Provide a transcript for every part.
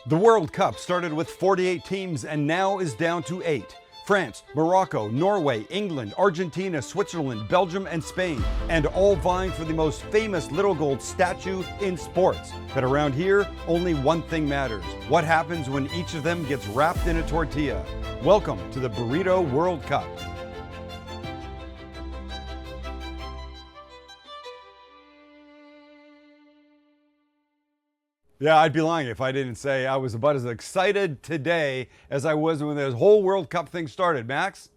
The World Cup started with 48 teams and now is down to 8. France, Morocco, Norway, England, Argentina, Switzerland, Belgium, and Spain, and all vying for the most famous little gold statue in sports. But around here, only one thing matters: what happens when each of them gets wrapped in a tortilla. Welcome to the Burrito World Cup. Yeah, I'd be lying if I didn't say I was about as excited today as I was when this whole World Cup thing started. Max?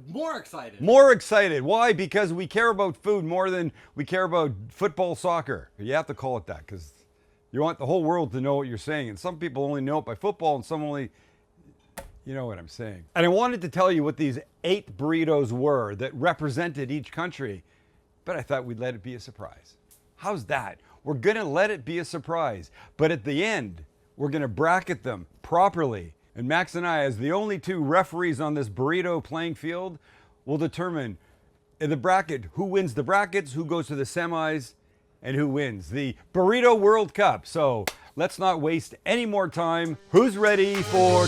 More excited. More excited. Why? Because we care about food more than we care about football, soccer. You have to call it that because you want the whole world to know what you're saying. And some people only know it by football and some only, you know what I'm saying. And I wanted to tell you what these 8 burritos were that represented each country, but I thought we'd let it be a surprise. How's that? We're going to let it be a surprise. But at the end, we're going to bracket them properly. And Max and I, as the only 2 referees on this burrito playing field, will determine in the bracket who wins the brackets, who goes to the semis, and who wins the Burrito World Cup. So let's not waste any more time. Who's ready for...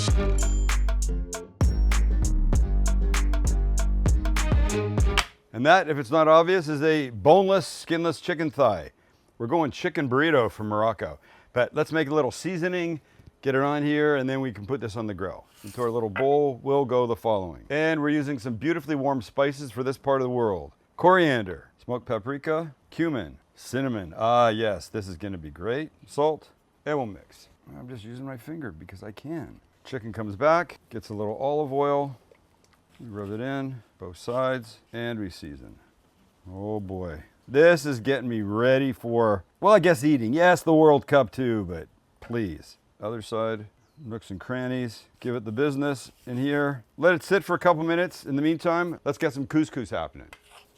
And that, if it's not obvious, is a boneless, skinless chicken thigh. We're going chicken burrito from Morocco. But let's make a little seasoning, get it on here, and then we can put this on the grill. Into our little bowl will go the following. And we're using some beautifully warm spices for this part of the world. Coriander, smoked paprika, cumin, cinnamon. Ah, yes, this is gonna be great. Salt, and we'll mix. I'm just using my finger because I can. Chicken comes back, gets a little olive oil. We rub it in, both sides, and we season. Oh boy. This is getting me ready for, well, I guess eating. Yes, the World Cup too, but please. Other side, nooks and crannies. Give it the business in here. Let it sit for a couple minutes. In the meantime, let's get some couscous happening.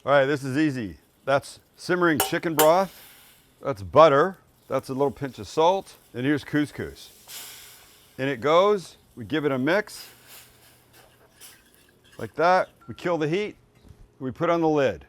All right, this is easy. That's simmering chicken broth. That's butter. That's a little pinch of salt. And here's couscous. In it goes. We give it a mix. Like that. We kill the heat. We put on the lid.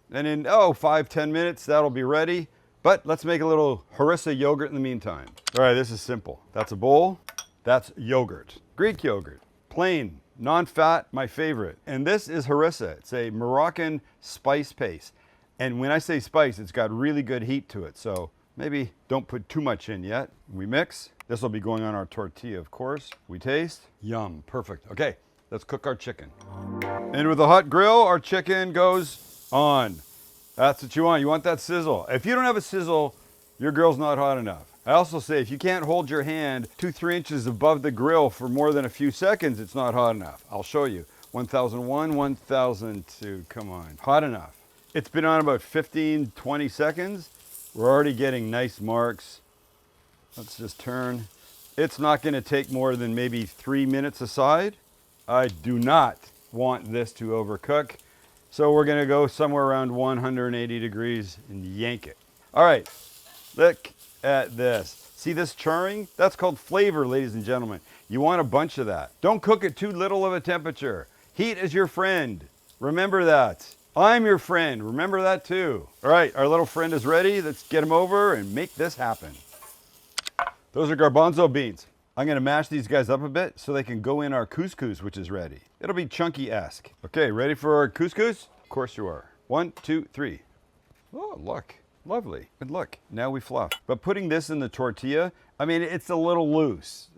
And in, 5-10 minutes, that'll be ready. But let's make a little harissa yogurt in the meantime. All right, this is simple. That's a bowl. That's yogurt. Greek yogurt. Plain, non-fat, my favorite. And this is harissa. It's a Moroccan spice paste. And when I say spice, it's got really good heat to it. So maybe don't put too much in yet. We mix. This will be going on our tortilla, of course. We taste. Yum, perfect. Okay, let's cook our chicken. And with a hot grill, our chicken goes on. That's what you want. You want that sizzle. If you don't have a sizzle, your grill's not hot enough. I also say if you can't hold your hand 2-3 inches above the grill for more than a few seconds, it's not hot enough. I'll show you. 1001, 1002, come on. Hot enough. It's been on about 15-20 seconds. We're already getting nice marks. Let's just turn. It's not going to take more than maybe 3 minutes aside. I do not want this to overcook. So we're gonna go somewhere around 180 degrees and yank it. All right, look at this. See this charring? That's called flavor, ladies and gentlemen. You want a bunch of that. Don't cook at too little of a temperature. Heat is your friend. Remember that. I'm your friend, remember that too. All right, our little friend is ready. Let's get him over and make this happen. Those are garbanzo beans. I'm gonna mash these guys up a bit so they can go in our couscous, which is ready. It'll be chunky-esque. Okay, ready for our couscous? Of course you are. 1, 2, 3. Oh, look, lovely. And look, now we fluff. But putting this in the tortilla, I mean, it's a little loose.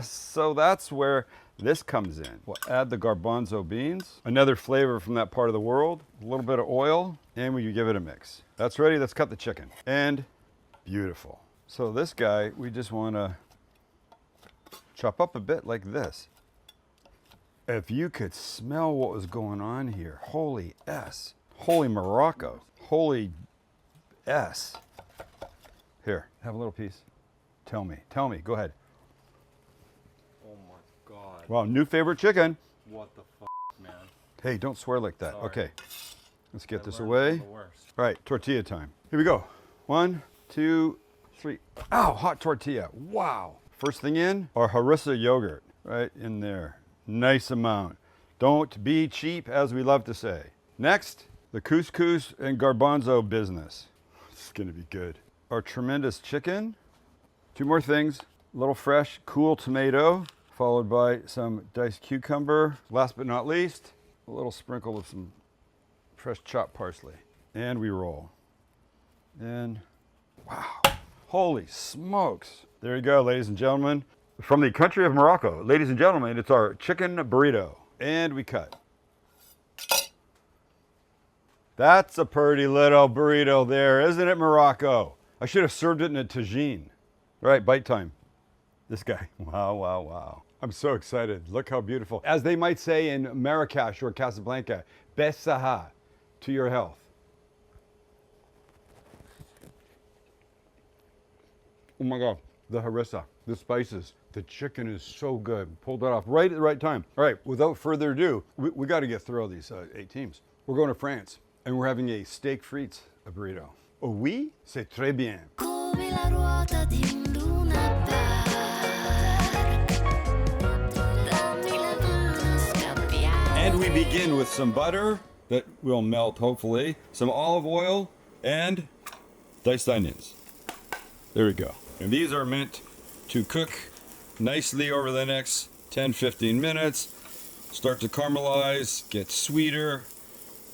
So that's where this comes in. We'll add the garbanzo beans, another flavor from that part of the world, a little bit of oil, and we give it a mix. That's ready, let's cut the chicken. And beautiful. So this guy, we just wanna chop up a bit like this. If you could smell what was going on here, holy S, holy Morocco, holy S. Here, have a little piece. Tell me, go ahead. Oh my God. Wow, new favorite chicken. What the f, man? Hey, don't swear like that. Sorry. Okay, let's get this away. The worst. All right, tortilla time. Here we go. 1, 2, 3. Ow, hot tortilla, wow. First thing in, our harissa yogurt, right in there. Nice amount. Don't be cheap, as we love to say. Next, the couscous and garbanzo business. It's gonna be good. Our tremendous chicken. 2 more things. little fresh, cool tomato, followed by some diced cucumber. Last but not least, a little sprinkle of some fresh chopped parsley. And we roll. And wow, holy smokes. There you go, ladies and gentlemen. From the country of Morocco, ladies and gentlemen, it's our chicken burrito. And we cut. That's a pretty little burrito there, isn't it, Morocco? I should have served it in a tagine. All right, bite time. This guy, wow, wow, wow. I'm so excited. Look how beautiful. As they might say in Marrakesh or Casablanca, Bessaha, to your health. Oh my God, the harissa, the spices, the chicken is so good. Pulled it off right at the right time. All right, without further ado, we got to get through all these 8 teams. We're going to France, and we're having a steak frites burrito. Oh oui, c'est très bien. And we begin with some butter that will melt, hopefully, some olive oil, and diced onions. There we go. And these are meant to cook nicely over the next 10-15 minutes. Start to caramelize, get sweeter,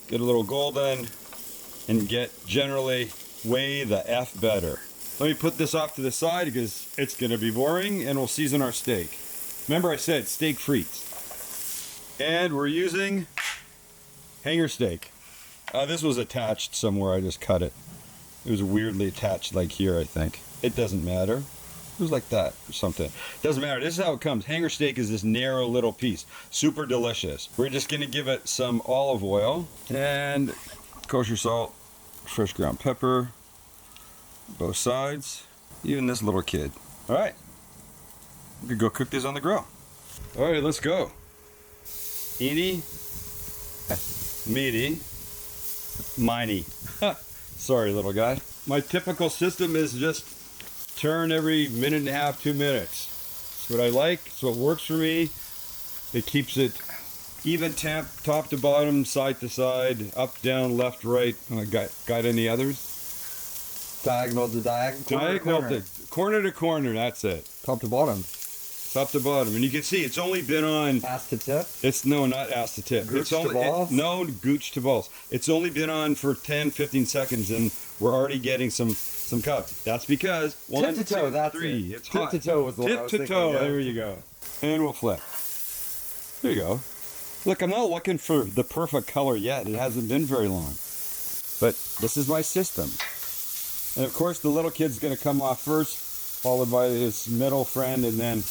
get a little golden, and get generally way the F better. Let me put this off to the side because it's going to be boring, and we'll season our steak. Remember I said steak frites. And we're using hanger steak. This was attached somewhere, I just cut it. It was weirdly attached like here, I think. It doesn't matter. It was like that or something. Doesn't matter. This is how it comes. Hanger steak is this narrow little piece. Super delicious. We're just going to give it some olive oil and kosher salt, fresh ground pepper, both sides, even this little kid. All right. We could go cook this on the grill. All right, let's go. Eeny, meeny, miny. Sorry, little guy. My typical system is just turn every minute and a half, 2 minutes. It's what I like. It's what works for me. It keeps it even temp, top to bottom, side to side, up, down, left, right. Got any others? Diagonal to diagonal. Diagonal corner to corner. That's it. Top to bottom. Top to bottom, and you can see it's only been on. Ass to tip. It's no, not ass to tip. Gooch It's only to balls? no gooch to balls. It's only been on for 10-15 seconds, and we're already getting some cut. That's because Tip to toe. That's 3. it. It's Tip hot. to toe was the one I Tip was to thinking, toe. yeah. There you go. And we'll flip. There you go. Look, I'm not looking for the perfect color yet. It hasn't been very long, but this is my system. And of course, the little kid's going to come off first, followed by his middle friend, and then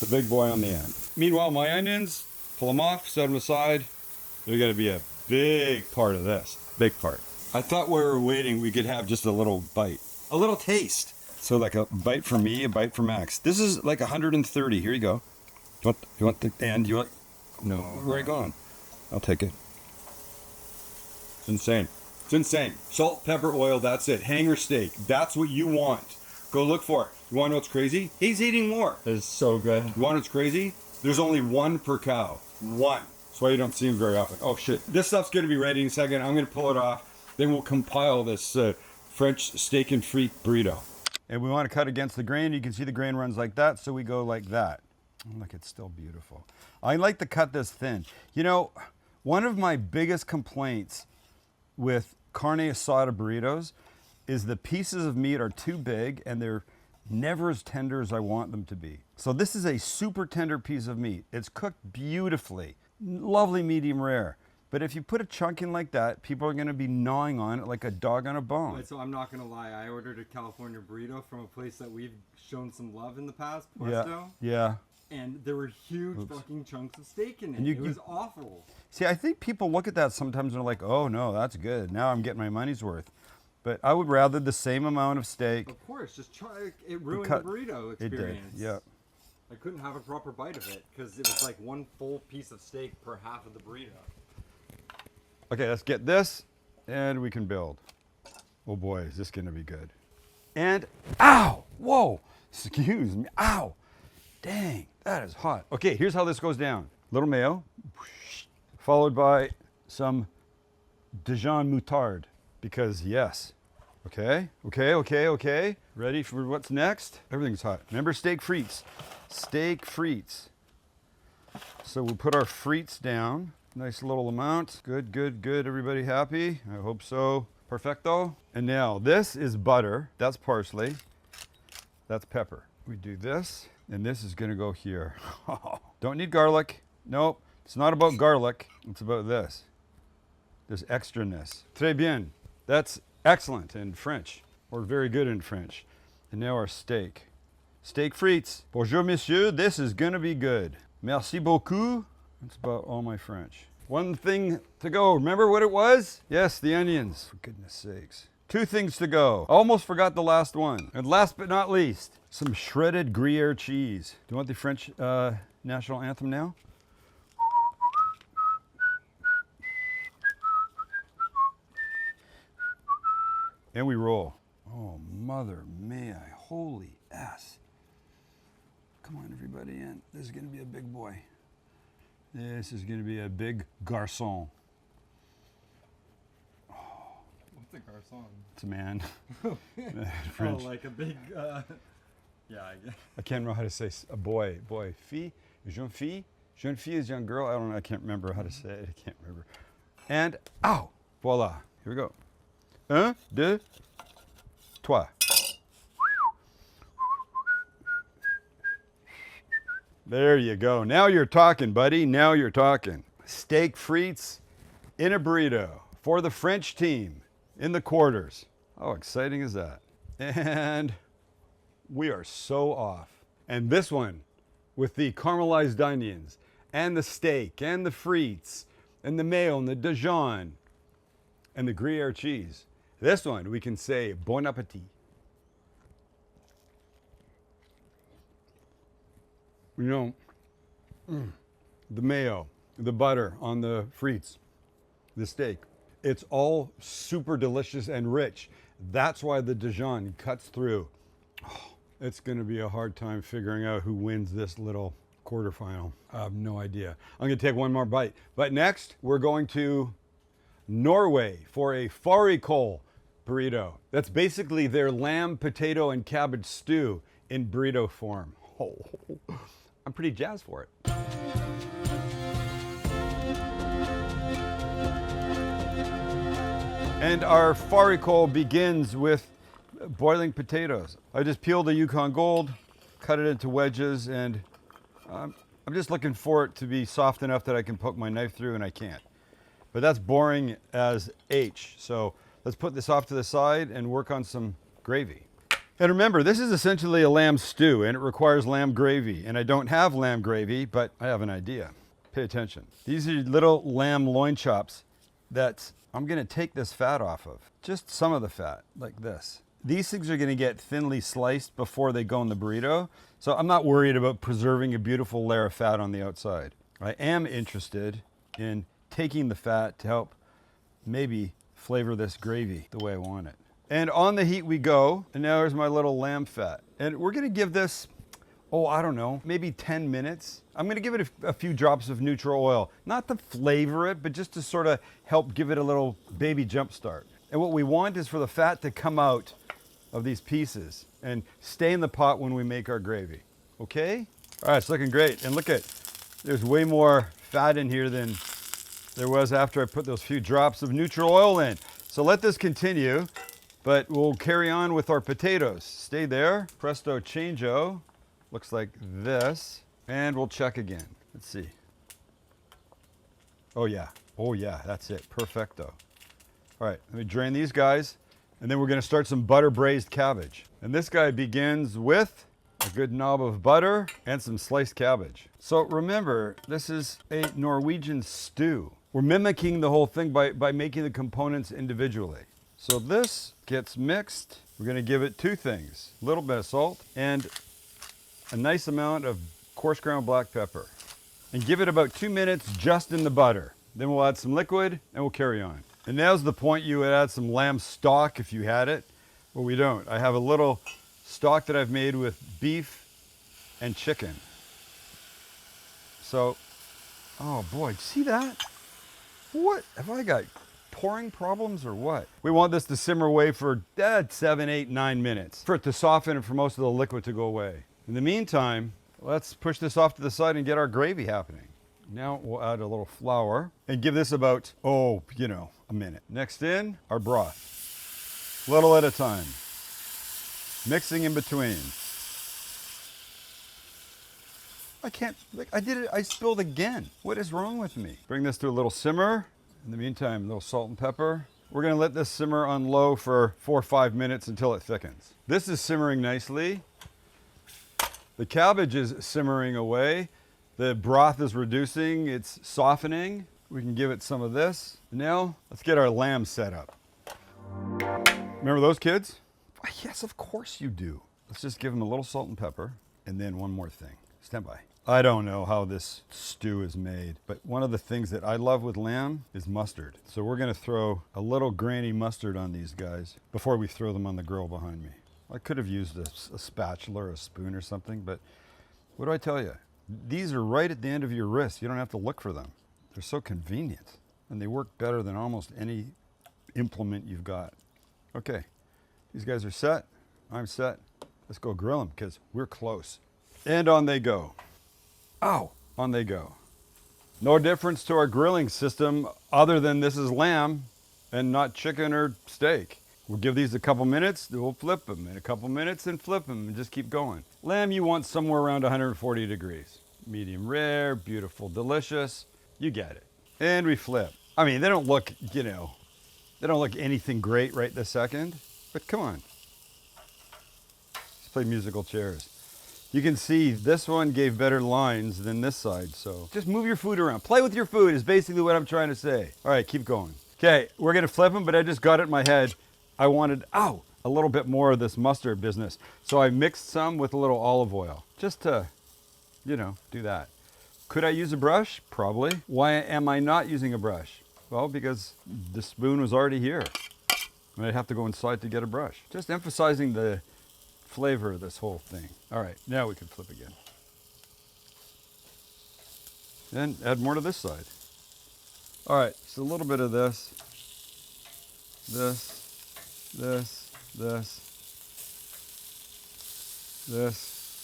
the big boy on the end. Meanwhile, my onions, pull them off, set them aside. They're going to be a big part of this. Big part. I thought while we were waiting, we could have just a little bite. A little taste. So like a bite for me, a bite for Max. This is like 130. Here you go. You want the end? You want? No. Where are you going? I'll take it. It's insane. It's insane. Salt, pepper, oil, that's it. Hanger steak. That's what you want. Go look for it. You want to know what's crazy? He's eating more. That is so good. You want to know what's crazy? There's only one per cow. One. That's why you don't see him very often. Oh shit. This stuff's going to be ready in a second. I'm going to pull it off. Then we'll compile this French steak and frite burrito. And we want to cut against the grain. You can see the grain runs like that, so we go like that. Look, it's still beautiful. I like to cut this thin. You know, one of my biggest complaints with carne asada burritos is the pieces of meat are too big and they're never as tender as I want them to be. So this is a super tender piece of meat. It's cooked beautifully, lovely medium rare. But if you put a chunk in like that, people are gonna be gnawing on it like a dog on a bone. Wait, so I'm not gonna lie, I ordered a California burrito from a place that we've shown some love in the past, Yeah, Puesto. yeah. And there were huge fucking chunks of steak in it. And It was awful. See, I think people look at that sometimes and are like, oh no, that's good. Now I'm getting my money's worth. But I would rather the same amount of steak. Of course, just try. It ruined cut- the burrito It experience. did, yeah. I couldn't have a proper bite of it because it was like one full piece of steak per half of the burrito. Okay, let's get this and we can build. Oh boy, is this gonna be good. And, ow, whoa, excuse me, ow, dang, that is hot. Okay, here's how this goes down. Little mayo, followed by some Dijon moutarde, because yes, Okay, okay, okay, okay. Ready for what's next? Everything's hot. Remember steak frites. Steak frites. So we'll put our frites down. Nice little amount. Good, good, good. Everybody happy? I hope so. Perfecto. And now this is butter. That's parsley. That's pepper. We do this, and this is gonna go here. Don't need garlic. Nope, it's not about garlic. It's about this. This extraness. Très bien. That's excellent in French, or very good in French. And now our steak. Steak frites. Bonjour, monsieur. This is gonna be good. Merci beaucoup. That's about all my French. One thing to go. Remember what it was? Yes, the onions. For goodness sakes. 2 things to go. Almost forgot the last one. And last but not least, some shredded Gruyere cheese. Do you want the French national anthem now? And we roll. Oh, mother may I. Holy ass. Come on, everybody in. This is going to be a big boy. This is going to be a big garçon. What's a garçon? It's a man. French. Oh, like a big, yeah, I guess. I can't remember how to say a boy. Boy. Fille. Jeune fille. Jeune fille is young girl. I don't know. I can't remember how to say it. I can't remember. And, ow! Voila. Here we go. 1, 2, 3. There you go. Now you're talking, buddy. Now you're talking. Steak frites in a burrito for the French team in the quarters. How exciting is that? And we are so off. And this one with the caramelized onions and the steak and the frites and the mayo and the Dijon and the Gruyere cheese. This one we can say bon appetit. You know, the mayo, the butter on the frites, the steak, it's all super delicious and rich. That's why the Dijon cuts through. Oh, it's going to be a hard time figuring out who wins this little quarterfinal. I have no idea. I'm going to take one more bite. But next, we're going to Norway for a farikal burrito. That's basically their lamb, potato, and cabbage stew in burrito form. Oh, I'm pretty jazzed for it. And our farikal begins with boiling potatoes. I just peeled a Yukon Gold, cut it into wedges, and I'm just looking for it to be soft enough that I can poke my knife through, and I can't. But that's boring as H. So let's put this off to the side and work on some gravy. And remember, this is essentially a lamb stew, and it requires lamb gravy. And I don't have lamb gravy, but I have an idea. Pay attention. These are little lamb loin chops that I'm gonna take this fat off of. Just some of the fat, like this. These things are gonna get thinly sliced before they go in the burrito. So I'm not worried about preserving a beautiful layer of fat on the outside. I am interested in taking the fat to help maybe flavor this gravy the way I want it. And on the heat we go, and now there's my little lamb fat. And we're gonna give this, oh, I don't know, maybe 10 minutes. I'm gonna give it a few drops of neutral oil, not to flavor it, but just to sort of help give it a little baby jump start. And what we want is for the fat to come out of these pieces and stay in the pot when we make our gravy, okay? All right, it's looking great. And look at, there's way more fat in here than there was after I put those few drops of neutral oil in. So let this continue, but we'll carry on with our potatoes. Stay there, presto changeo. Looks like this, and we'll check again. Let's see. Oh yeah, that's it, perfecto. All right, let me drain these guys, and then we're gonna start some butter braised cabbage. And this guy begins with a good knob of butter and some sliced cabbage. So remember, this is a Norwegian stew. We're mimicking the whole thing by making the components individually. So this gets mixed. We're gonna give it 2 things, a little bit of salt and a nice amount of coarse ground black pepper. And give it about 2 minutes just in the butter. Then we'll add some liquid and we'll carry on. And now's the point you would add some lamb stock if you had it. Well, we don't. I have a little stock that I've made with beef and chicken. So, oh boy, see that? What have I got? pouring problems or what? We want this to simmer away for 7, 8, 9 minutes for it to soften and for most of the liquid to go away. In the meantime, let's push this off to the side and get our gravy happening. Now we'll add a little flour and give this about, a minute. Next in, our broth. Little at a time. Mixing in between. I can't, I did it, I spilled again. What is wrong with me? Bring this to a little simmer. In the meantime, a little salt and pepper. We're gonna let this simmer on low for 4 or 5 minutes until it thickens. This is simmering nicely. The cabbage is simmering away. The broth is reducing, it's softening. We can give it some of this. Now, let's get our lamb set up. Remember those kids? Why, yes, of course you do. Let's just give them a little salt and pepper. And then one more thing, stand by. I don't know how this stew is made, but one of the things that I love with lamb is mustard. So we're gonna throw a little granny mustard on these guys before we throw them on the grill behind me. I could have used a spatula or a spoon or something, but what do I tell you? These are right at the end of your wrist. You don't have to look for them. They're so convenient, and they work better than almost any implement you've got. Okay, these guys are set. I'm set. Let's go grill them because we're close. And on they go. Ow, on they go. No difference to our grilling system other than this is lamb and not chicken or steak. We'll give these a couple minutes, then we'll flip them, and a couple minutes and flip them and just keep going. Lamb you want somewhere around 140 degrees. Medium rare, beautiful, delicious. You get it. And we flip. I mean, they don't look, they don't look anything great right this second, but come on. Let's play musical chairs. You can see this one gave better lines than this side, so just move your food around. Play with your food is basically what I'm trying to say. All right, keep going. Okay, we're gonna flip them, but I just got it in my head. I wanted, a little bit more of this mustard business. So I mixed some with a little olive oil, just to, do that. Could I use a brush? Probably. Why am I not using a brush? Well, because the spoon was already here. And I'd have to go inside to get a brush. Just emphasizing the flavor of this whole thing. All right, now we can flip again. And add more to this side. All right, so a little bit of this,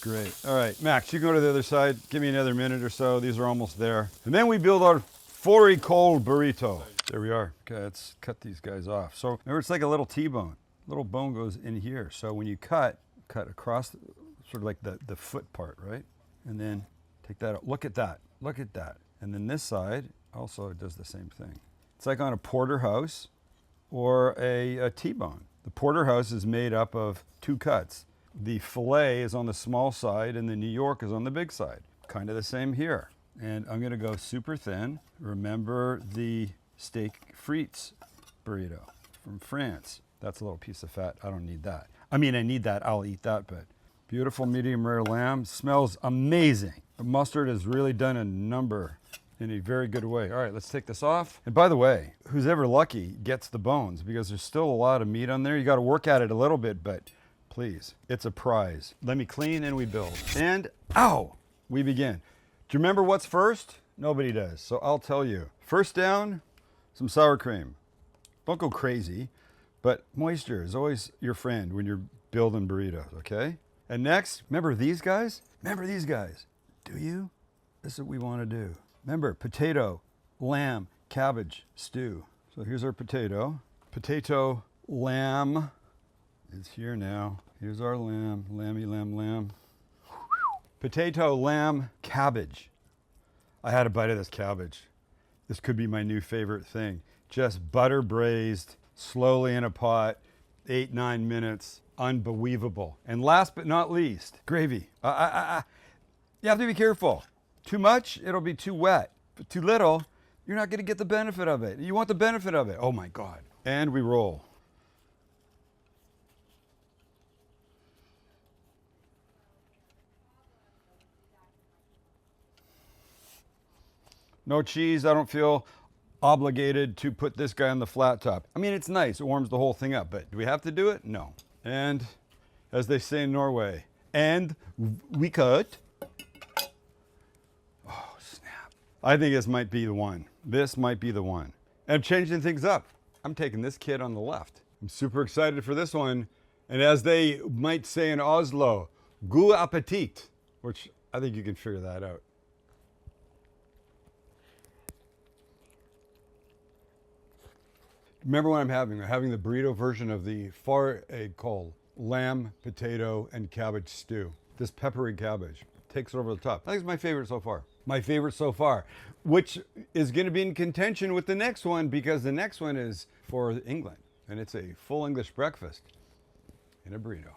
great. All right, Max, you go to the other side. Give me another minute or so. These are almost there. And then we build our farikal burrito. There we are. Okay, let's cut these guys off. So remember, it's like a little T-bone. Little bone goes in here. So when you cut across, sort of like the foot part, right? And then take that out. Look at that. Look at that. And then this side also does the same thing. It's like on a porterhouse or a T-bone. The porterhouse is made up of 2 cuts. The fillet is on the small side and the New York is on the big side. Kind of the same here. And I'm gonna go super thin. Remember the steak frites burrito from France. That's a little piece of fat. I don't need that. I mean, I need that. I'll eat that, but beautiful medium rare lamb. Smells amazing. The mustard has really done a number in a very good way. All right, let's take this off. And by the way, who's ever lucky gets the bones because there's still a lot of meat on there. You got to work at it a little bit, but please, it's a prize. Let me clean and we build. And we begin. Do you remember what's first? Nobody does. So I'll tell you. First down, some sour cream. Don't go crazy. But moisture is always your friend when you're building burritos, okay? And next, remember these guys? Remember these guys? Do you? This is what we want to do. Remember, potato, lamb, cabbage, stew. So here's our potato. Potato, lamb is here now. Here's our lamb, lamby, lamb. Potato, lamb, cabbage. I had a bite of this cabbage. This could be my new favorite thing. Just butter braised, slowly in a pot, 8, 9 minutes, unbelievable. And last but not least, gravy. You have to be careful. Too much, it'll be too wet. But too little, you're not gonna get the benefit of it. You want the benefit of it. Oh my God. And we roll. No cheese, I don't feel obligated to put this guy on the flat top. I mean, it's nice, it warms the whole thing up, but do we have to do it? No. And as they say in Norway, and we cut. Oh, snap. I think this might be the one. This might be the one. And I'm changing things up. I'm taking this kid on the left. I'm super excited for this one. And as they might say in Oslo, goût appetit, which I think you can figure that out. Remember what I'm having? I'm having the burrito version of the farikal, lamb, potato, and cabbage stew. This peppery cabbage takes it over the top. I think it's my favorite so far. My favorite so far, which is going to be in contention with the next one because the next one is for England. And it's a full English breakfast in a burrito.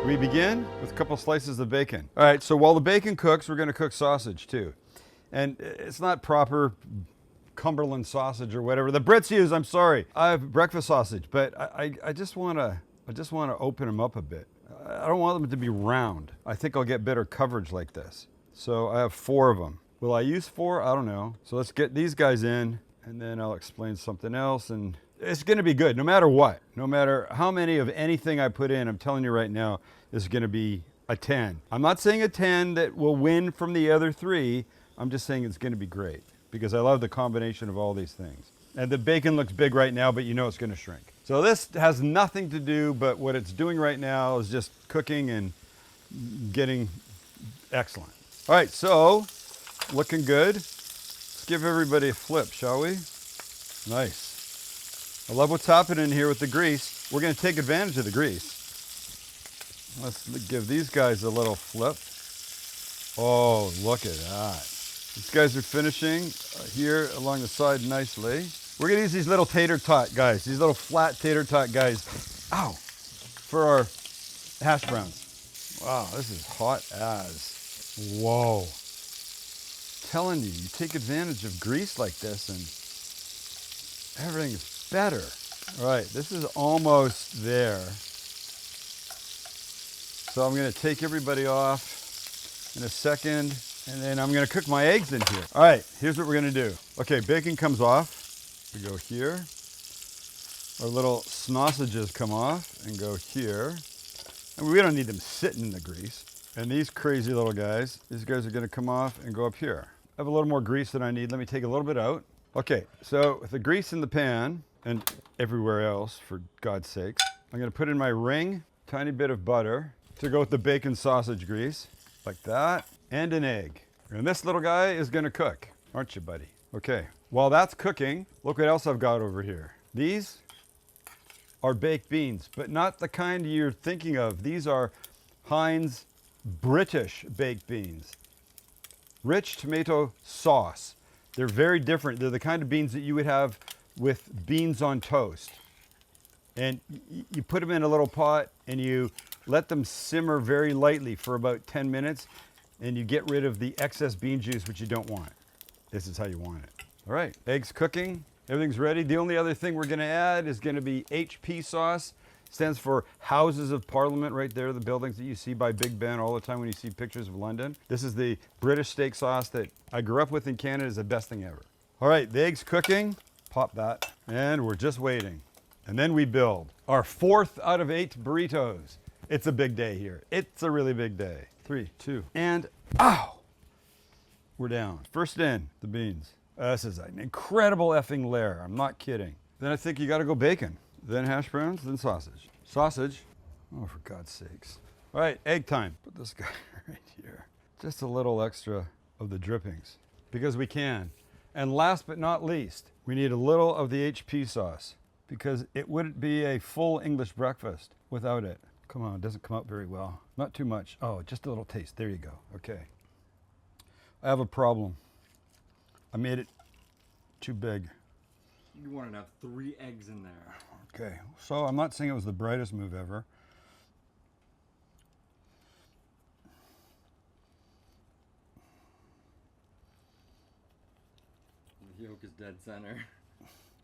We begin with a couple slices of bacon. All right, so while the bacon cooks, we're going to cook sausage too. And it's not proper Cumberland sausage or whatever the Brits use. I'm sorry. I have breakfast sausage, but I just want to open them up a bit. I don't want them to be round. I think I'll get better coverage like this. So I have 4 of them. Will I use 4? I don't know. So let's get these guys in, and then I'll explain something else. And it's going to be good, no matter what. No matter how many of anything I put in, I'm telling you right now, this is going to be a 10. I'm not saying a 10 that will win from the other 3. I'm just saying it's going to be great because I love the combination of all these things. And the bacon looks big right now, but you know it's going to shrink. So this has nothing to do, but what it's doing right now is just cooking and getting excellent. All right, so looking good. Let's give everybody a flip, shall we? Nice. I love what's happening here with the grease. We're going to take advantage of the grease. Let's give these guys a little flip. Oh, look at that. These guys are finishing here along the side nicely. We're going to use these little tater tot guys, these little flat tater tot guys, ow, for our hash browns. Wow, this is hot as. Whoa. Telling you, you take advantage of grease like this and everything is better. All right, this is almost there. So I'm going to take everybody off in a second, and then I'm going to cook my eggs in here. All right, here's what we're going to do. Okay, bacon comes off. We go here. Our little sausages come off and go here. And we don't need them sitting in the grease. And these crazy little guys, these guys are going to come off and go up here. I have a little more grease than I need. Let me take a little bit out. Okay, so with the grease in the pan and everywhere else, for God's sakes, I'm going to put in my ring, tiny bit of butter to go with the bacon sausage grease, like that, and an egg. And this little guy is going to cook, aren't you, buddy? Okay, while that's cooking, look what else I've got over here. These are baked beans, but not the kind you're thinking of. These are Heinz British baked beans. Rich tomato sauce. They're very different. They're the kind of beans that you would have with beans on toast. And you put them in a little pot and you let them simmer very lightly for about 10 minutes and you get rid of the excess bean juice, which you don't want. This is how you want it. All right, eggs cooking, everything's ready. The only other thing we're gonna add is gonna be HP sauce. Stands for Houses of Parliament right there, the buildings that you see by Big Ben all the time when you see pictures of London. This is the British steak sauce that I grew up with in Canada. Is the best thing ever. All right, the egg's cooking, pop that, and we're just waiting. And then we build our 4th out of 8 burritos. It's a big day here. It's a really big day. 3, 2, and ow! We're down. First in, the beans. This is an incredible effing layer. I'm not kidding. Then I think you gotta go bacon. Then hash browns, then sausage. Sausage, oh, for God's sakes. All right, egg time. Put this guy right here. Just a little extra of the drippings, because we can. And last but not least, we need a little of the HP sauce, because it wouldn't be a full English breakfast without it. Come on, it doesn't come out very well. Not too much. Oh, just a little taste. There you go. Okay. I have a problem. I made it too big. You want to have 3 eggs in there. Okay, so I'm not saying it was the brightest move ever. The yolk is dead center.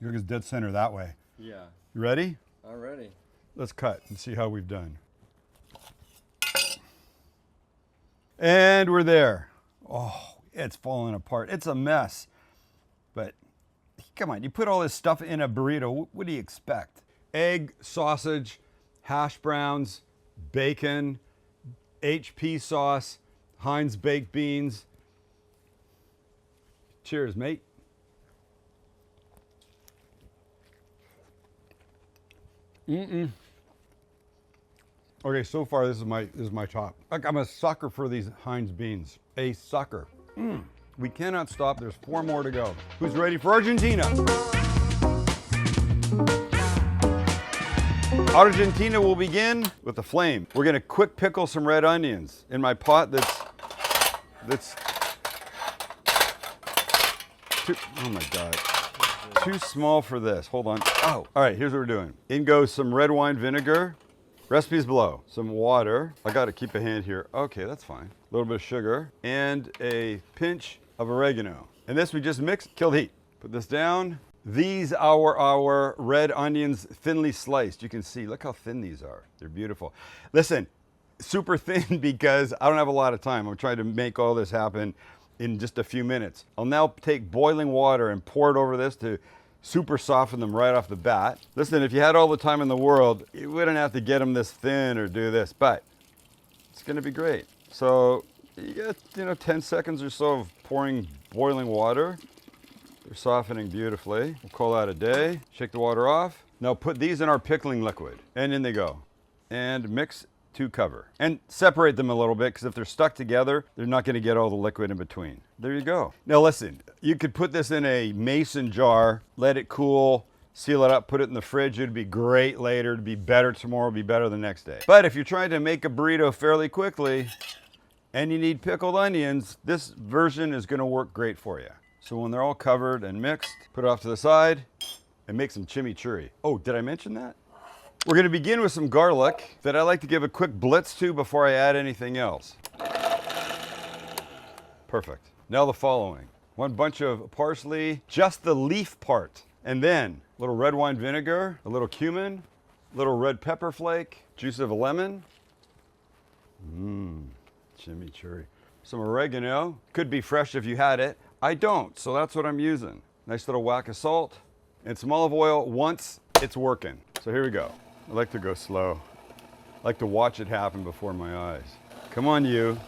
Yolk is dead center that way. Yeah. You ready? Already. Let's cut and see how we've done. And we're there. Oh, it's falling apart. It's a mess. But come on, you put all this stuff in a burrito, what do you expect? Egg, sausage, hash browns, bacon, HP sauce, Heinz baked beans. Cheers, mate. Okay, so far this is my top. Like, I'm a sucker for these Heinz beans. A sucker. We cannot stop. There's 4 more to go. Who's ready for Argentina? Argentina will begin with the flame. We're gonna quick pickle some red onions in my pot that's too, oh my God. Too small for this. Hold on. Oh, all right, here's what we're doing. In goes some red wine vinegar. Recipes below. Some water. I gotta keep a hand here. Okay, that's fine. A little bit of sugar and a pinch of oregano. And this we just mixed, kill the heat. Put this down. These are our red onions thinly sliced. You can see, look how thin these are. They're beautiful. Listen, super thin because I don't have a lot of time. I'm trying to make all this happen in just a few minutes. I'll now take boiling water and pour it over this to super soften them right off the bat. Listen, if you had all the time in the world, you wouldn't have to get them this thin or do this, but it's gonna be great. So you get, 10 seconds or so of pouring boiling water. They're softening beautifully. We'll call that a day. Shake the water off. Now put these in our pickling liquid, and in they go. And mix to cover. And separate them a little bit, because if they're stuck together, they're not gonna get all the liquid in between. There you go. Now listen, you could put this in a mason jar, let it cool, seal it up, put it in the fridge. It'd be great later. It'd be better tomorrow, it'd be better the next day. But if you're trying to make a burrito fairly quickly, and you need pickled onions, this version is gonna work great for you. So when they're all covered and mixed, put it off to the side and make some chimichurri. Oh, did I mention that? We're gonna begin with some garlic that I like to give a quick blitz to before I add anything else. Perfect. Now the following. 1 bunch of parsley, just the leaf part. And then a little red wine vinegar, a little cumin, a little red pepper flake, juice of a lemon. Chimichurri. Some oregano. Could be fresh if you had it. I don't, so that's what I'm using. Nice little whack of salt and some olive oil once it's working. So here we go. I like to go slow. I like to watch it happen before my eyes. Come on, you.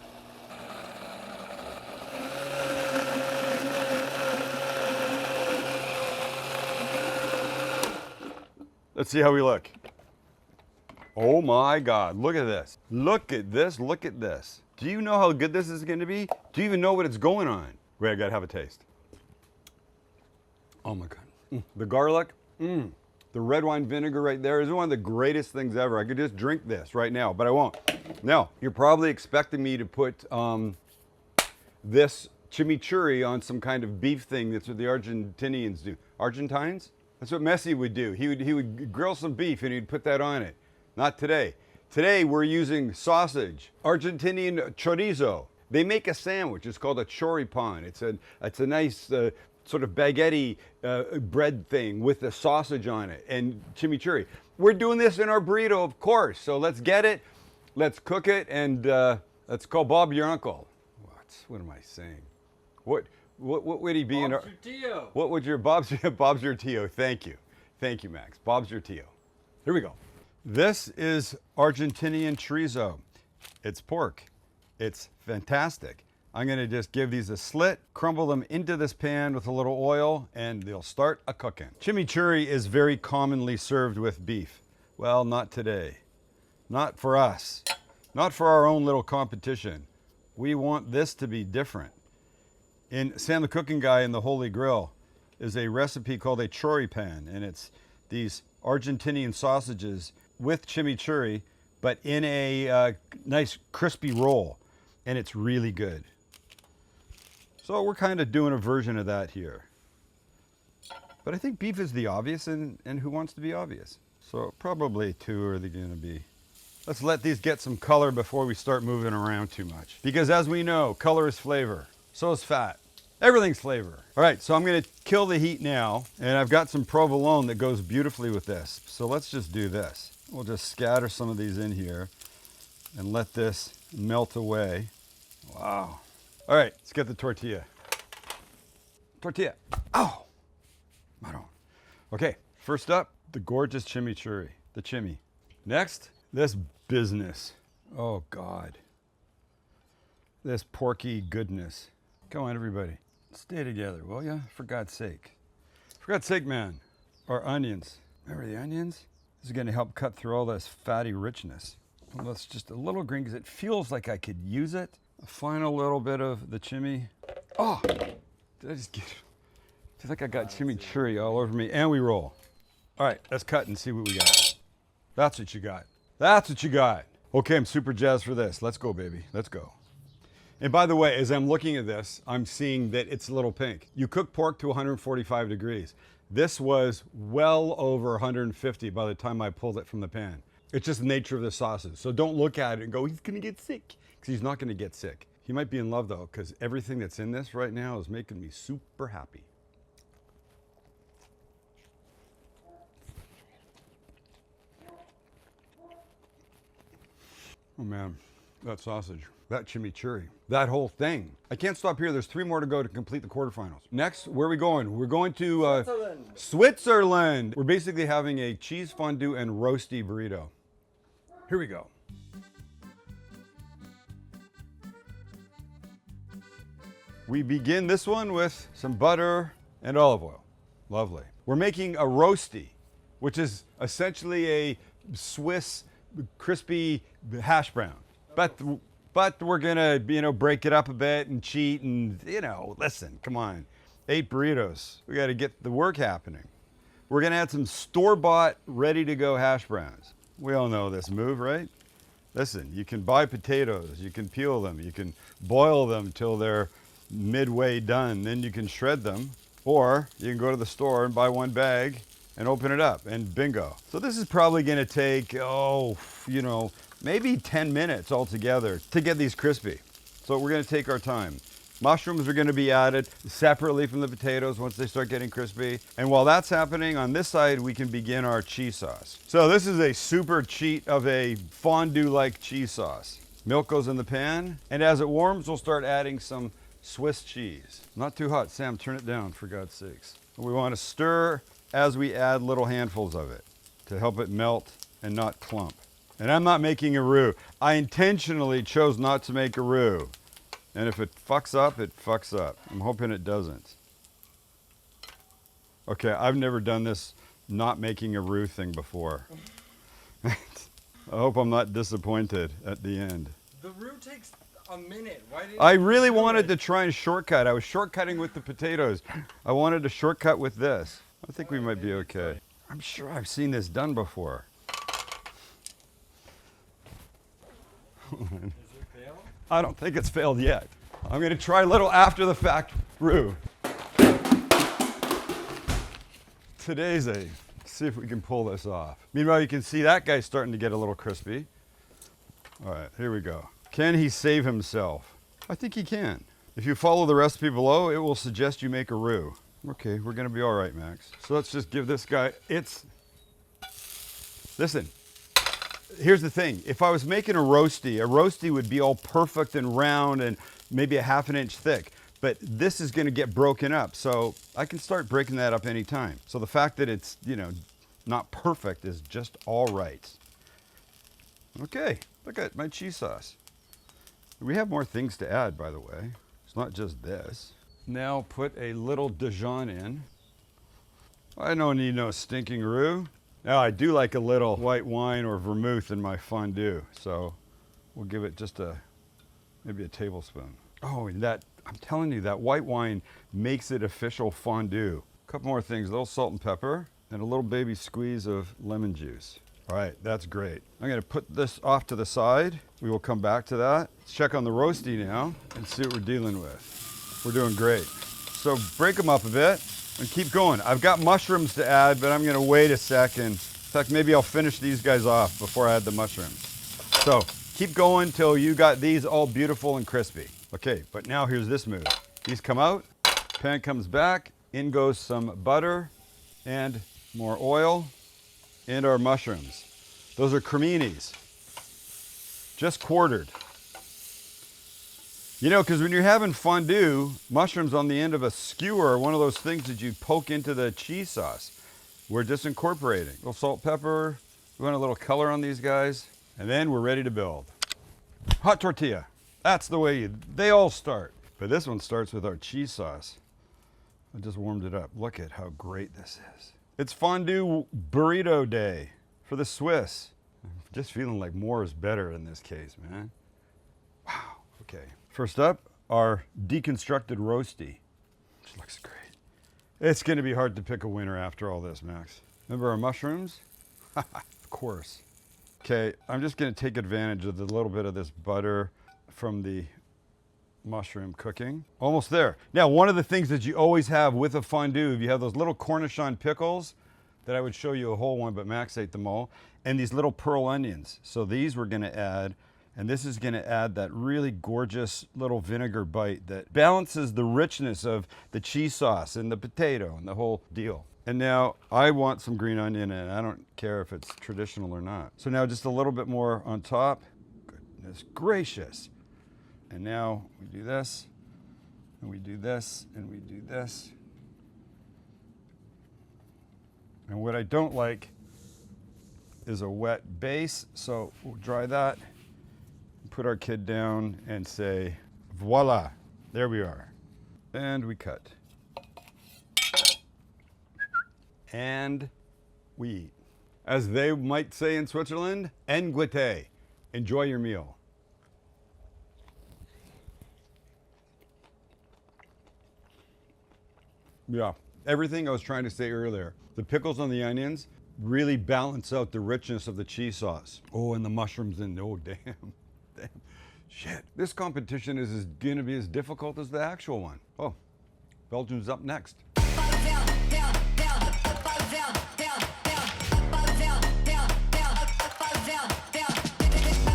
Let's see how we look. Oh my God, look at this. Look at this, look at this. Do you know how good this is gonna be? Do you even know what it's going on? Wait, I gotta have a taste. Oh my God. The garlic, the red wine vinegar right there is one of the greatest things ever. I could just drink this right now, but I won't. Now, you're probably expecting me to put this chimichurri on some kind of beef thing. That's what the Argentinians do. Argentines? That's what Messi would do. He would grill some beef and he'd put that on it. Not today. Today we're using sausage, Argentinian chorizo. They make a sandwich. It's called a choripan. It's a nice sort of baguette bread thing with the sausage on it and chimichurri. We're doing this in our burrito, of course. So let's get it, let's cook it, and let's call Bob your uncle. What am I saying? What would he be in our? Bob's your Tio. What would your Bob's your Tio? Thank you, Max. Bob's your Tio. Here we go. This is Argentinian chorizo. It's pork. It's fantastic. I'm gonna just give these a slit, crumble them into this pan with a little oil, and they'll start a cooking. Chimichurri is very commonly served with beef. Well, not today. Not for us. Not for our own little competition. We want this to be different. In Sam the Cooking Guy in the Holy Grill is a recipe called a choripan, and it's these Argentinian sausages with chimichurri, but in a nice crispy roll, and it's really good. So we're kind of doing a version of that here. But I think beef is the obvious, and who wants to be obvious? So probably 2 are they gonna be. Let's let these get some color before we start moving around too much. Because as we know, color is flavor. So is fat. Everything's flavor. All right, so I'm gonna kill the heat now, and I've got some provolone that goes beautifully with this. So let's just do this. We'll just scatter some of these in here and let this melt away. Wow. All right, let's get the tortilla. Tortilla. Oh, Maron. Okay, first up, the gorgeous chimichurri, the chimi. Next, this business. Oh God. this porky goodness. Come on, everybody. Stay together, will ya? For God's sake. For God's sake, man. Our onions. Remember the onions? This is going to help cut through all this fatty richness. Well, that's just a little green because it feels like I could use it. A final little bit of the chimney. Oh, did I just get... I feel like I got chimichurri all over me. And we roll. All right, let's cut and see what we got. That's what you got. That's what you got. Okay, I'm super jazzed for this. Let's go, baby. Let's go. And by the way, as I'm looking at this, I'm seeing that it's a little pink. You cook pork to 145 degrees. This was well over 150 by the time I pulled it from the pan. It's just the nature of the sauces. So don't look at it and go, he's gonna get sick. Because he's not gonna get sick. He might be in love though, because everything that's in this right now is making me super happy. Oh man, that sausage, that chimichurri, that whole thing. I can't stop here. There's 3 more to go to complete the quarterfinals. Next, where are we going? We're going to Switzerland. We're basically having a cheese fondue and roasty burrito. Here we go. We begin this one with some butter and olive oil. Lovely. We're making a roasty, which is essentially a Swiss crispy hash brown. But we're gonna, break it up a bit and cheat and, listen, come on. 8 burritos. We gotta get the work happening. We're gonna add some store-bought, ready-to-go hash browns. We all know this move, right? Listen, you can buy potatoes, you can peel them, you can boil them till they're midway done, then you can shred them, or you can go to the store and buy 1 bag and open it up, and bingo. So this is probably gonna take, maybe 10 minutes altogether to get these crispy. So we're gonna take our time. Mushrooms are gonna be added separately from the potatoes once they start getting crispy. And while that's happening, on this side, we can begin our cheese sauce. So this is a super cheat of a fondue-like cheese sauce. Milk goes in the pan, and as it warms, we'll start adding some Swiss cheese. Not too hot. Sam, turn it down, for God's sakes. We wanna stir as we add little handfuls of it to help it melt and not clump. And I'm not making a roux. I intentionally chose not to make a roux. And if it fucks up, it fucks up. I'm hoping it doesn't. Okay, I've never done this not making a roux thing before. I hope I'm not disappointed at the end. The roux takes a minute. Why didn't I really wanted to try and shortcut. I was shortcutting with the potatoes. I wanted to shortcut with this. I think we might be okay. I'm sure I've seen this done before. Has it failed? I don't think it's failed yet. I'm gonna try a little after the fact roux. Today's a, see if we can pull this off. Meanwhile, you can see that guy's starting to get a little crispy. All right, here we go. Can he save himself? I think he can. If you follow the recipe below, it will suggest you make a roux. Okay, we're gonna be all right, Max. So let's just give this guy, listen, here's the thing. If I was making a roasty would be all perfect and round and maybe a ½ inch thick. But this is gonna get broken up, so I can start breaking that up anytime. So the fact that it's, not perfect is just all right. Okay, look at my cheese sauce. We have more things to add, by the way. It's not just this. Now put a little Dijon in. I don't need no stinking roux. Now I do like a little white wine or vermouth in my fondue, so we'll give it just maybe a tablespoon. Oh, and I'm telling you, that white wine makes it official fondue. A couple more things, a little salt and pepper, and a little baby squeeze of lemon juice. All right, that's great. I'm gonna put this off to the side. We will come back to that. Let's check on the roasty now and see what we're dealing with. We're doing great. So break them up a bit and keep going. I've got mushrooms to add, but I'm gonna wait a second. In fact, maybe I'll finish these guys off before I add the mushrooms. So keep going till you got these all beautiful and crispy. Okay, but now here's this move. These come out, pan comes back, in goes some butter and more oil and our mushrooms. Those are creminis, just quartered. Because when you're having fondue, mushrooms on the end of a skewer are one of those things that you poke into the cheese sauce. We're just incorporating. A little salt, pepper. We want a little color on these guys. And then we're ready to build. Hot tortilla. That's the way they all start. But this one starts with our cheese sauce. I just warmed it up. Look at how great this is. It's fondue burrito day for the Swiss. I'm just feeling like more is better in this case, man. Wow. Okay. First up, our deconstructed roasty, which looks great. It's going to be hard to pick a winner after all this, Max. Remember our mushrooms? Of course. Okay, I'm just going to take advantage of the little bit of this butter from the mushroom cooking. Almost there. Now, one of the things that you always have with a fondue, if you have those little Cornichon pickles, that I would show you a whole one, but Max ate them all, and these little pearl onions. So these we're going to add, and this is going to add that really gorgeous little vinegar bite that balances the richness of the cheese sauce and the potato and the whole deal. And now I want some green onion, and I don't care if it's traditional or not. So now just a little bit more on top. Goodness gracious. And now we do this, and we do this, and we do this. And what I don't like is a wet base, so we'll dry that, put our kid down and say, voila, there we are. And we cut. And we eat. As they might say in Switzerland, en goûter. Enjoy your meal. Yeah, everything I was trying to say earlier. The pickles on the onions really balance out the richness of the cheese sauce. Oh, and the mushrooms in, oh, damn. Damn. Shit. This competition is going to be as difficult as the actual one. Oh, Belgium's up next.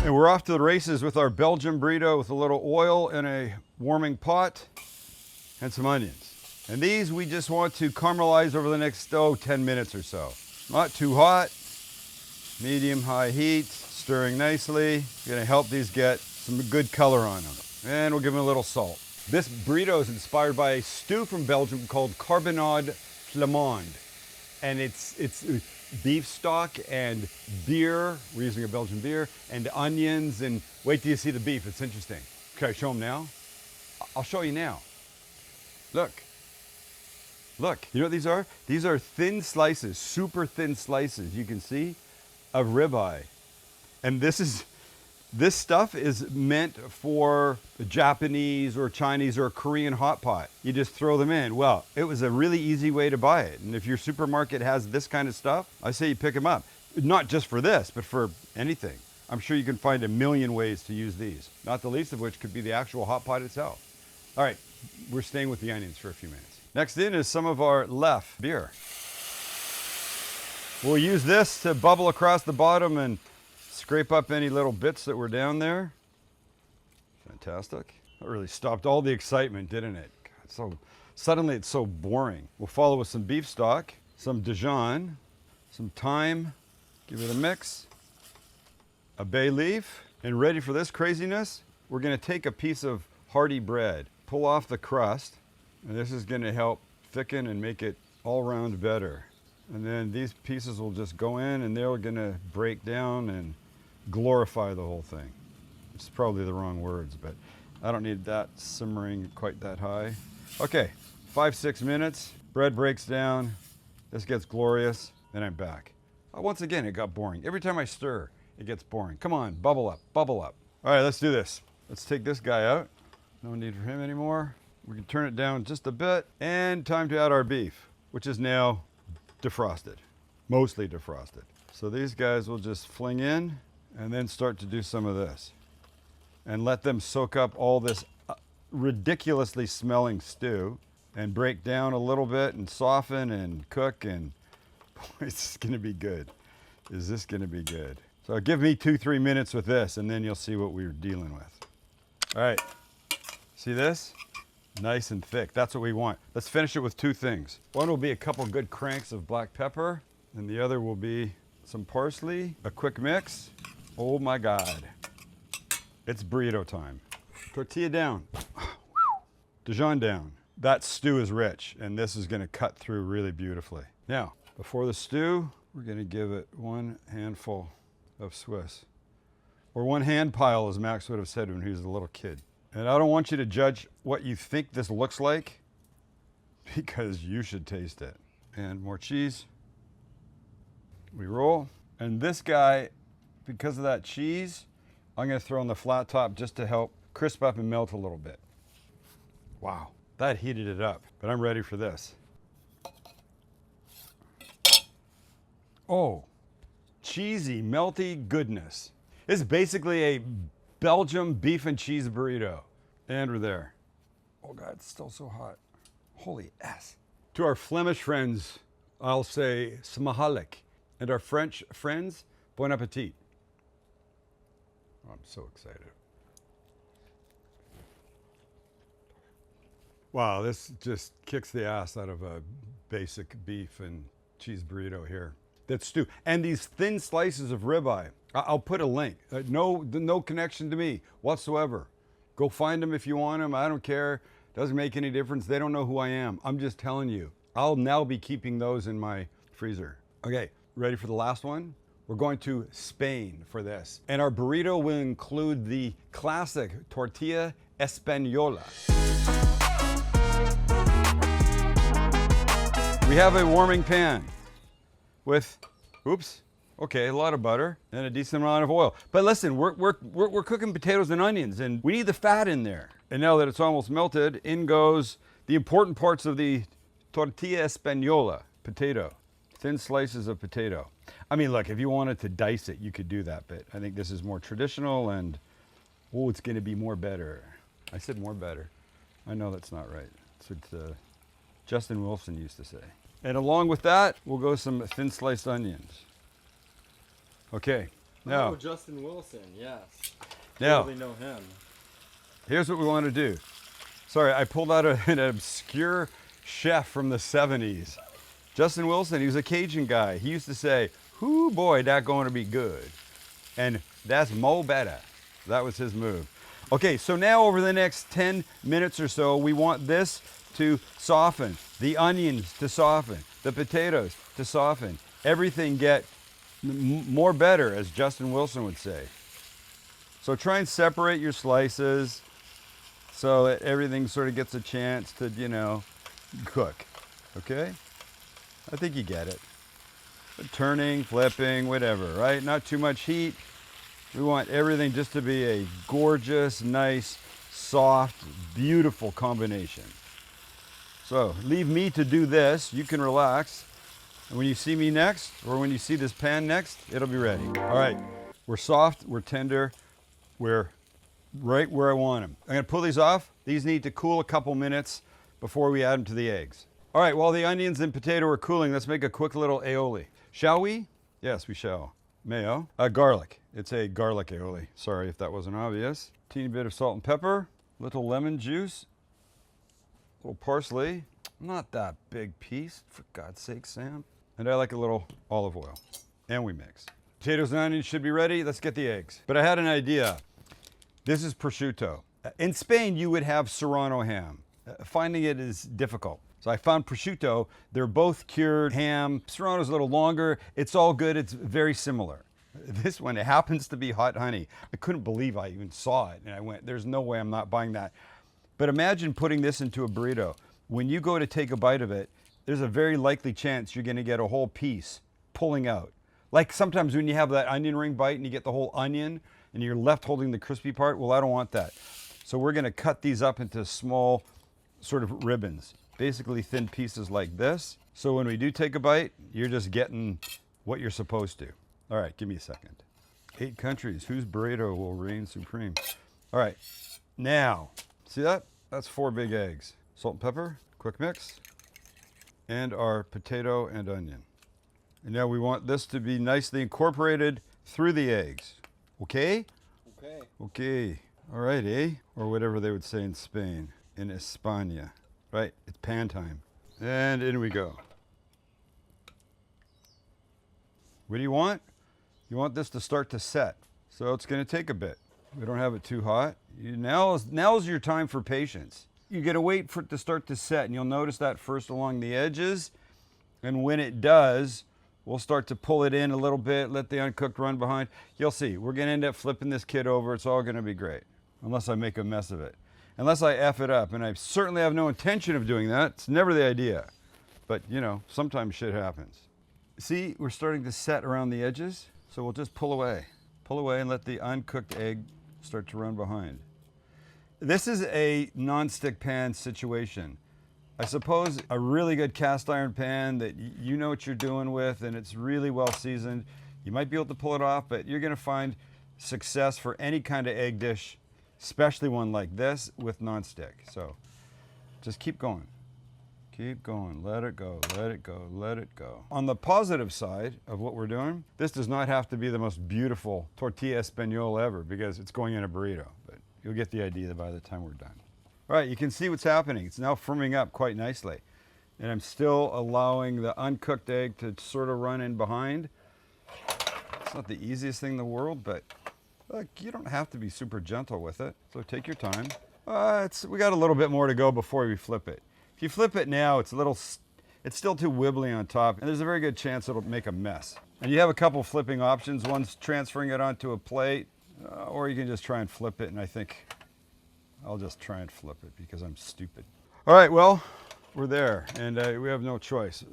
And we're off to the races with our Belgian burrito with a little oil in a warming pot and some onions. And these we just want to caramelize over the next 10 minutes or so. Not too hot, medium-high heat, stirring nicely. Gonna help these get some good color on them. And we'll give them a little salt. This burrito is inspired by a stew from Belgium called carbonade flamande. And it's beef stock and beer, we're using a Belgian beer, and onions, and wait till you see the beef, it's interesting. Okay, show them now? I'll show you now. Look. Look, you know what these are? These are thin slices, super thin slices, you can see, of ribeye. And this stuff is meant for a Japanese or Chinese or Korean hot pot. You just throw them in. Well, it was a really easy way to buy it. And if your supermarket has this kind of stuff, I say you pick them up. Not just for this, but for anything. I'm sure you can find a million ways to use these. Not the least of which could be the actual hot pot itself. All right, we're staying with the onions for a few minutes. Next in is some of our Lef beer. We'll use this to bubble across the bottom and scrape up any little bits that were down there. Fantastic. That really stopped all the excitement, didn't it? God, suddenly it's so boring. We'll follow with some beef stock, some Dijon, some thyme, give it a mix, a bay leaf, and ready for this craziness, we're gonna take a piece of hearty bread, pull off the crust, and this is going to help thicken and make it all round better. And then these pieces will just go in and they're going to break down and glorify the whole thing. It's probably the wrong words, but I don't need that simmering quite that high. Okay, 5-6 minutes, bread breaks down, this gets glorious, and I'm back. Once again, it got boring. Every time I stir, it gets boring. Come on, bubble up, bubble up. All right, let's do this. Let's take this guy out. No need for him anymore. We can turn it down just a bit, and time to add our beef, which is now defrosted, mostly defrosted. So these guys will just fling in and then start to do some of this and let them soak up all this ridiculously smelling stew and break down a little bit and soften and cook, and boy, it's gonna be good. Is this gonna be good? So give me 2-3 minutes with this and then you'll see what we're dealing with. All right, see this? Nice and thick, that's what we want. Let's finish it with 2 things. One will be a couple good cranks of black pepper, and the other will be some parsley, a quick mix. Oh my God. It's burrito time. Tortilla down. Dijon down. That stew is rich, and this is gonna cut through really beautifully. Now, before the stew, we're gonna give it 1 handful of Swiss. or one hand pile, as Max would have said when he was a little kid. And I don't want you to judge what you think this looks like, because you should taste it. And more cheese. We roll. And this guy, because of that cheese, I'm gonna throw on the flat top just to help crisp up and melt a little bit. Wow, that heated it up, but I'm ready for this. Oh, cheesy, melty goodness. This is basically a Belgian beef and cheese burrito. And we're there. Oh God, it's still so hot. Holy ass. To our Flemish friends, I'll say smahalek. And our French friends, bon appetit. Oh, I'm so excited. Wow, this just kicks the ass out of a basic beef and cheese burrito here. That's stew. And these thin slices of ribeye. I'll put a link. No connection to me whatsoever. Go find them if you want them. I don't care. Doesn't make any difference. They don't know who I am. I'm just telling you. I'll now be keeping those in my freezer. Okay, ready for the last one? We're going to Spain for this. And our burrito will include the classic tortilla española. We have a warming pan with, oops, okay, a lot of butter and a decent amount of oil. But listen, we're cooking potatoes and onions, and we need the fat in there. And now that it's almost melted, in goes the important parts of the tortilla española, potato, thin slices of potato. I mean, look, if you wanted to dice it, you could do that, but I think this is more traditional, and oh, it's gonna be more better. I said more better. I know that's not right. That's what Justin Wilson used to say. And along with that, we'll go some thin sliced onions. Okay, now. Oh, Justin Wilson, yes. Now, Totally know him. here's what we want to do. Sorry, I pulled out an obscure chef from the 70s. Justin Wilson, he was a Cajun guy. He used to say, "Hoo boy, that going to be good." And that's mo better. That was his move. Okay, so now over the next 10 minutes or so, we want this to soften, the onions to soften, the potatoes to soften, everything get more better, as Justin Wilson would say. So try and separate your slices so that everything sort of gets a chance to, you know, cook, okay? I think you get it. But turning, flipping, whatever, right? Not too much heat. We want everything just to be a gorgeous, nice, soft, beautiful combination. So leave me to do this. You can relax. And when you see me next, or when you see this pan next, it'll be ready. All right, we're soft, we're tender, we're right where I want them. I'm gonna pull these off. These need to cool a couple minutes before we add them to the eggs. All right, while the onions and potato are cooling, let's make a quick little aioli. Shall we? Yes, we shall. Mayo. Garlic. It's a garlic aioli. Sorry if that wasn't obvious. Teeny bit of salt and pepper, little lemon juice, little parsley. Not that big piece, for God's sake, Sam. And I like a little olive oil. And we mix. Potatoes and onions should be ready. Let's get the eggs. But I had an idea. This is prosciutto. In Spain, you would have Serrano ham. Finding it is difficult. So I found prosciutto. They're both cured ham. Serrano's a little longer. It's all good. It's very similar. This one, it happens to be hot honey. I couldn't believe I even saw it. And I went, there's no way I'm not buying that. But imagine putting this into a burrito. When you go to take a bite of it, there's a very likely chance you're gonna get a whole piece pulling out. Like sometimes when you have that onion ring bite and you get the whole onion and you're left holding the crispy part, well, I don't want that. So we're gonna cut these up into small sort of ribbons, basically thin pieces like this. So when we do take a bite, you're just getting what you're supposed to. All right, give me a second. 8 countries, whose burrito will reign supreme? All right, now, see that? That's 4 big eggs. Salt and pepper, quick mix, and our potato and onion. And now we want this to be nicely incorporated through the eggs. Okay? Okay. Okay. All right, eh? Or whatever they would say in Spain, in España. Right, it's pan time. And in we go. What do you want? You want this to start to set. So it's gonna take a bit. We don't have it too hot. Now is your time for patience. You gotta wait for it to start to set, and you'll notice that first along the edges. And when it does, We'll start to pull it in a little bit, let the uncooked run behind. You'll see, we're gonna end up flipping this kid over. It's all gonna be great, unless I make a mess of it. Unless I F it up, and I certainly have no intention of doing that. It's never the idea. But you know, sometimes shit happens. See, we're starting to set around the edges, so we'll just pull away. Pull away and let the uncooked egg start to run behind. This is a non-stick pan situation. I suppose a really good cast iron pan that you know what you're doing with and it's really well seasoned, you might be able to pull it off, but you're gonna find success for any kind of egg dish, especially one like this with non-stick. So just keep going. Keep going, let it go, let it go, let it go. On the positive side of what we're doing, this does not have to be the most beautiful tortilla española ever because it's going in a burrito, but you'll get the idea by the time we're done. All right, you can see what's happening. It's now firming up quite nicely. And I'm still allowing the uncooked egg to sort of run in behind. It's not the easiest thing in the world, but look, you don't have to be super gentle with it. So take your time. We got a little bit more to go before we flip it. If you flip it now, it's still too wibbly on top, and there's a very good chance it'll make a mess. And you have a couple flipping options. One's transferring it onto a plate, or you can just try and flip it, and I think I'll just try and flip it because I'm stupid. All right, well, we're there, and we have no choice.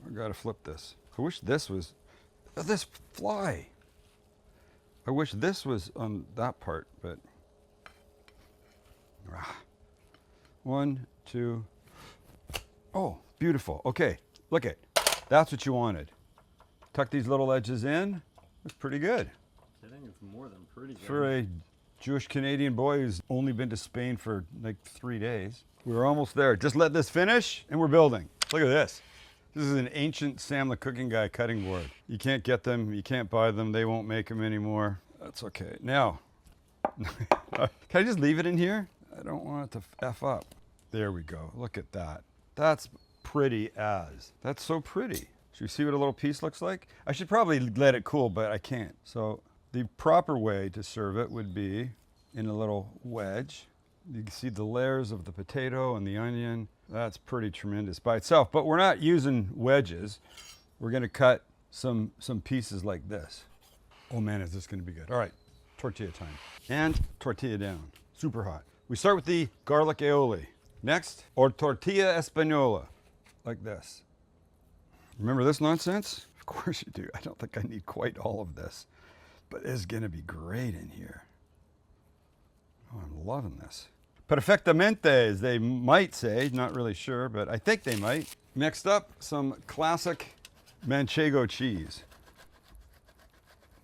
I gotta flip this. I wish this was, this fly. I wish this was on that part, but. One, two. Oh, beautiful. Okay, look it. That's what you wanted. Tuck these little edges in. That's pretty good. Kidding, it's more than pretty good. For a Jewish Canadian boy who's only been to Spain for like 3 days. We're almost there. Just let this finish and we're building. Look at this. This is an ancient Sam the Cooking Guy cutting board. You can't get them, you can't buy them, they won't make them anymore. That's okay. Now, can I just leave it in here? I don't want it to F up. There we go, look at that. That's pretty as. That's so pretty. Should we see what a little piece looks like? I should probably let it cool, but I can't. So the proper way to serve it would be in a little wedge. You can see the layers of the potato and the onion. That's pretty tremendous by itself, but we're not using wedges. We're gonna cut some pieces like this. Oh man, is this gonna be good. All right, tortilla time. And tortilla down, super hot. We start with the garlic aioli. Next, or tortilla española, like this. Remember this nonsense? Of course you do. I don't think I need quite all of this, but it's gonna be great in here. Oh, I'm loving this. Perfectamente, as they might say, not really sure, but I think they might. Next up, some classic manchego cheese.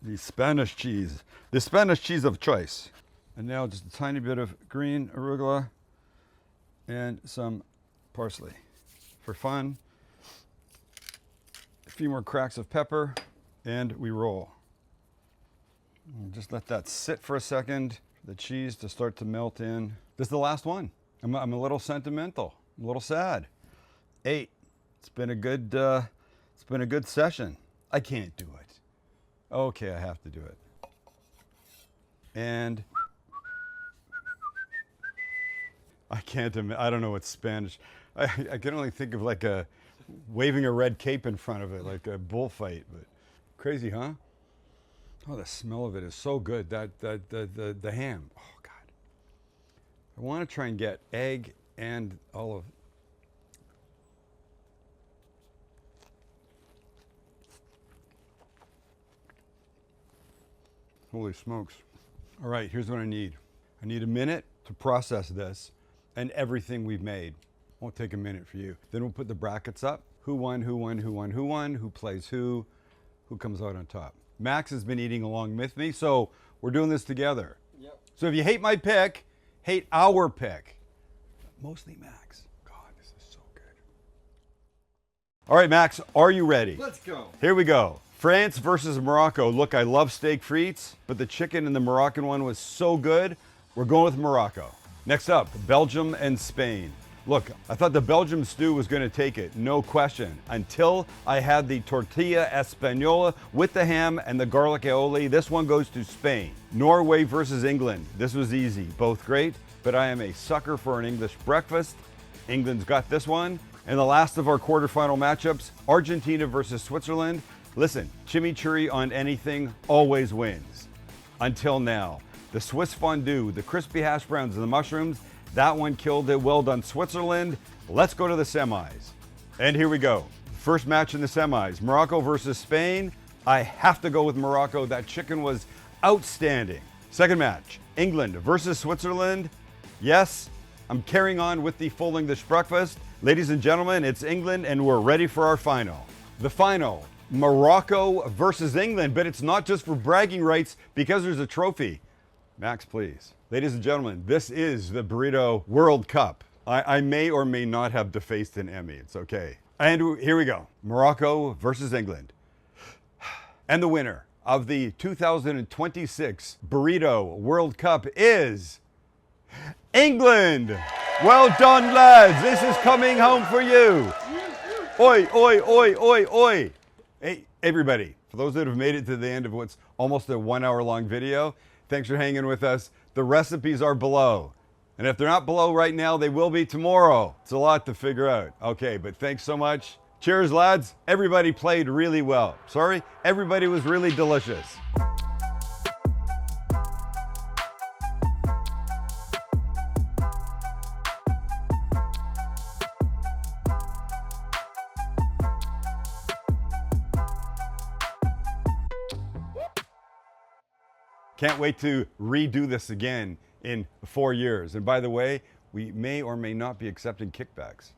The Spanish cheese of choice. And now just a tiny bit of green arugula and some parsley for fun. A few more cracks of pepper, and we roll. And just let that sit for a second, for the cheese to start to melt in. This is the last one. I'm a little sentimental, I'm a little sad. 8. It's been a good session. I can't do it. Okay, I have to do it. And I don't know what's Spanish. I can only think of like waving a red cape in front of it, like a bullfight, but crazy, huh? Oh, the smell of it is so good. The ham, oh God. I want to try and get egg and olive. Holy smokes. All right, here's what I need. I need a minute to process this and everything we've made. Won't take a minute for you. Then we'll put the brackets up. Who won, who won, who won, who won, who plays who comes out on top. Max has been eating along with me, so we're doing this together. Yep. So if you hate my pick, hate our pick. Mostly Max. God, this is so good. All right, Max, are you ready? Let's go. Here we go. France versus Morocco. Look, I love steak frites, but the chicken in the Moroccan one was so good. We're going with Morocco. Next up, Belgium and Spain. Look, I thought the Belgium stew was going to take it, no question, until I had the tortilla española with the ham and the garlic aioli. This one goes to Spain. Norway versus England. This was easy, both great, but I am a sucker for an English breakfast. England's got this one. And the last of our quarterfinal matchups, Argentina versus Switzerland. Listen, chimichurri on anything always wins. Until now. The Swiss fondue, the crispy hash browns, and the mushrooms, that one killed it. Well done, Switzerland. Let's go to the semis. And here we go. First match in the semis, Morocco versus Spain. I have to go with Morocco. That chicken was outstanding. Second match, England versus Switzerland. Yes, I'm carrying on with the full English breakfast. Ladies and gentlemen, it's England and we're ready for our final. The final, Morocco versus England, but it's not just for bragging rights because there's a trophy. Max, please. Ladies and gentlemen, this is the Burrito World Cup. I may or may not have defaced an Emmy. It's okay. And here we go. Morocco versus England. And the winner of the 2026 Burrito World Cup is England. Well done, lads. This is coming home for you. Oi, oi, oi, oi, oi. Hey, everybody, for those that have made it to the end of what's almost a 1 hour long video, thanks for hanging with us. The recipes are below. And if they're not below right now, they will be tomorrow. It's a lot to figure out. Okay, but thanks so much. Cheers, lads. Everybody played really well. Sorry, everybody was really delicious. Can't wait to redo this again in 4 years. And by the way, we may or may not be accepting kickbacks.